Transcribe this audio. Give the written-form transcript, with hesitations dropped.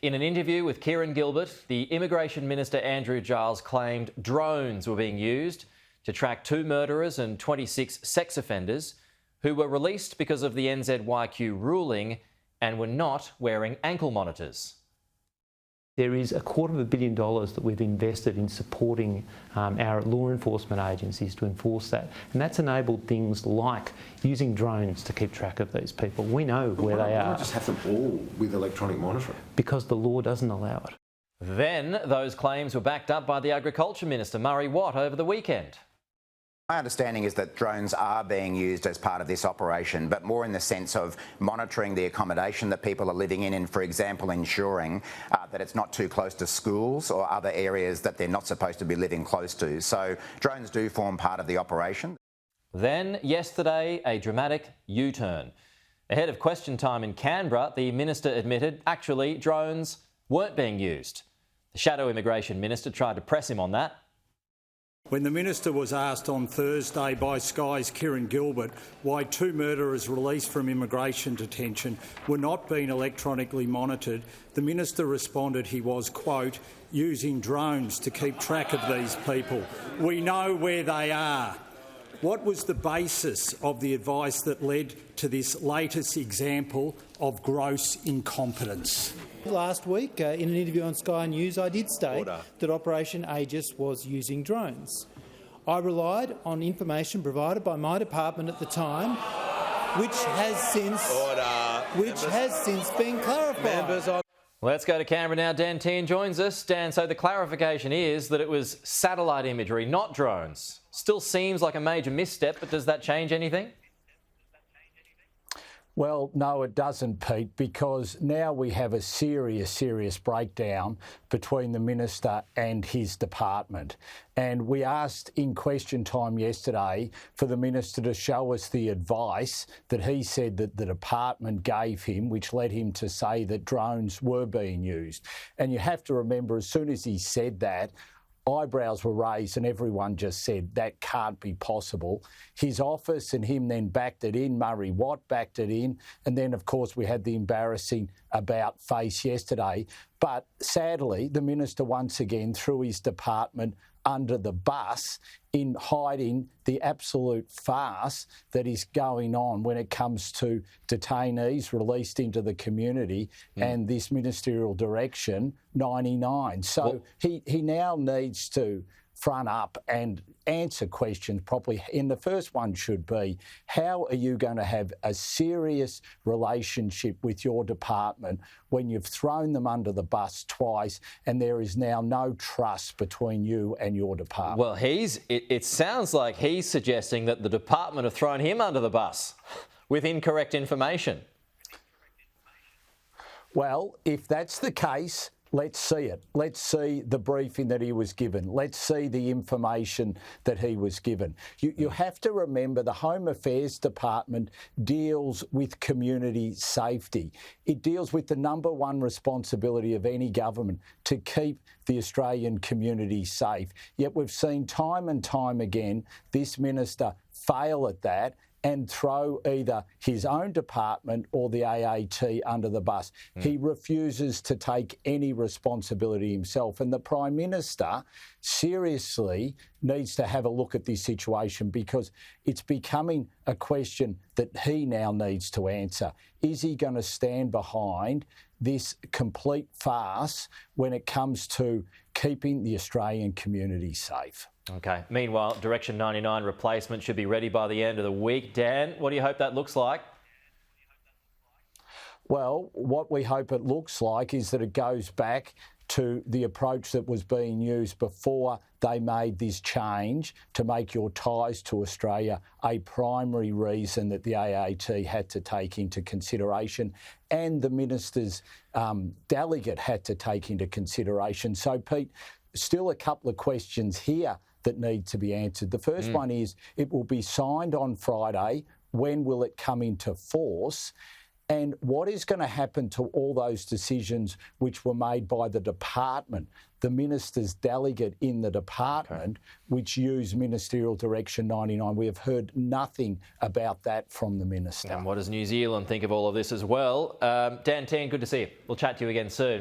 in an interview with Kieran Gilbert, the Immigration Minister Andrew Giles claimed drones were being used to track 2 murderers and 26 sex offenders who were released because of the NZYQ ruling and were not wearing ankle monitors. There is $250 million that we've invested in supporting our law enforcement agencies to enforce that. And that's enabled things like using drones to keep track of these people. We know where they are. Why not just have them all with electronic monitoring? Because the law doesn't allow it. Then those claims were backed up by the Agriculture Minister, Murray Watt, over the weekend. My understanding is that drones are being used as part of this operation, but more in the sense of monitoring the accommodation that people are living in and, for example, ensuring that it's not too close to schools or other areas that they're not supposed to be living close to. So drones do form part of the operation. Then, yesterday, a dramatic U-turn. Ahead of question time in Canberra, the minister admitted actually drones weren't being used. The shadow Immigration Minister tried to press him on that. When the Minister was asked on Thursday by Sky's Kieran Gilbert why 2 murderers released from immigration detention were not being electronically monitored, the Minister responded he was, quote, using drones to keep track of these people. We know where they are. What was the basis of the advice that led to this latest example of gross incompetence? Last week, in an interview on Sky News, I did state that Operation Aegis was using drones. I relied on information provided by my department at the time, which has since been clarified. Let's go to Canberra now. Dan Tehan joins us. Dan, so the clarification is that it was satellite imagery, not drones. Still seems like a major misstep, but does that change anything? Well, no, it doesn't, Pete, because now we have a serious breakdown between the Minister and his department. And we asked in question time yesterday for the Minister to show us the advice that he said that the department gave him, which led him to say that drones were being used. And you have to remember, as soon as he said that, eyebrows were raised and everyone just said that can't be possible. His office and him then backed it in, Murray Watt backed it in, and then of course we had the embarrassing about face yesterday. But sadly, the Minister once again threw his department under the bus in hiding the absolute farce that is going on when it comes to detainees released into the community and this ministerial direction 99. So he now needs to front up and answer questions properly. And the first one should be, how are you going to have a serious relationship with your department when you've thrown them under the bus twice and there is now no trust between you and your department? Well, it sounds like he's suggesting that the department have thrown him under the bus with incorrect information. Well, if that's the case, let's see it. Let's see the briefing that he was given. Let's see the information that he was given. You have to remember the Home Affairs Department deals with community safety. It deals with the number one responsibility of any government, to keep the Australian community safe. Yet we've seen time and time again this minister fail at that and throw either his own department or the AAT under the bus. He refuses to take any responsibility himself. And the Prime Minister seriously needs to have a look at this situation, because it's becoming a question that he now needs to answer. Is he going to stand behind this complete farce when it comes to keeping the Australian community safe? OK. Meanwhile, Direction 99 replacement should be ready by the end of the week. Dan, what do you hope that looks like? Well, what we hope it looks like is that it goes back to the approach that was being used before they made this change to make your ties to Australia a primary reason that the AAT had to take into consideration, and the minister's delegate had to take into consideration. So, Pete, still a couple of questions here that need to be answered. The first one is, it will be signed on Friday. When will it come into force? And what is going to happen to all those decisions which were made by the department, the minister's delegate in the department, which used Ministerial Direction 99? We have heard nothing about that from the minister. And what does New Zealand think of all of this as well? Dan Tehan, good to see you. We'll chat to you again soon.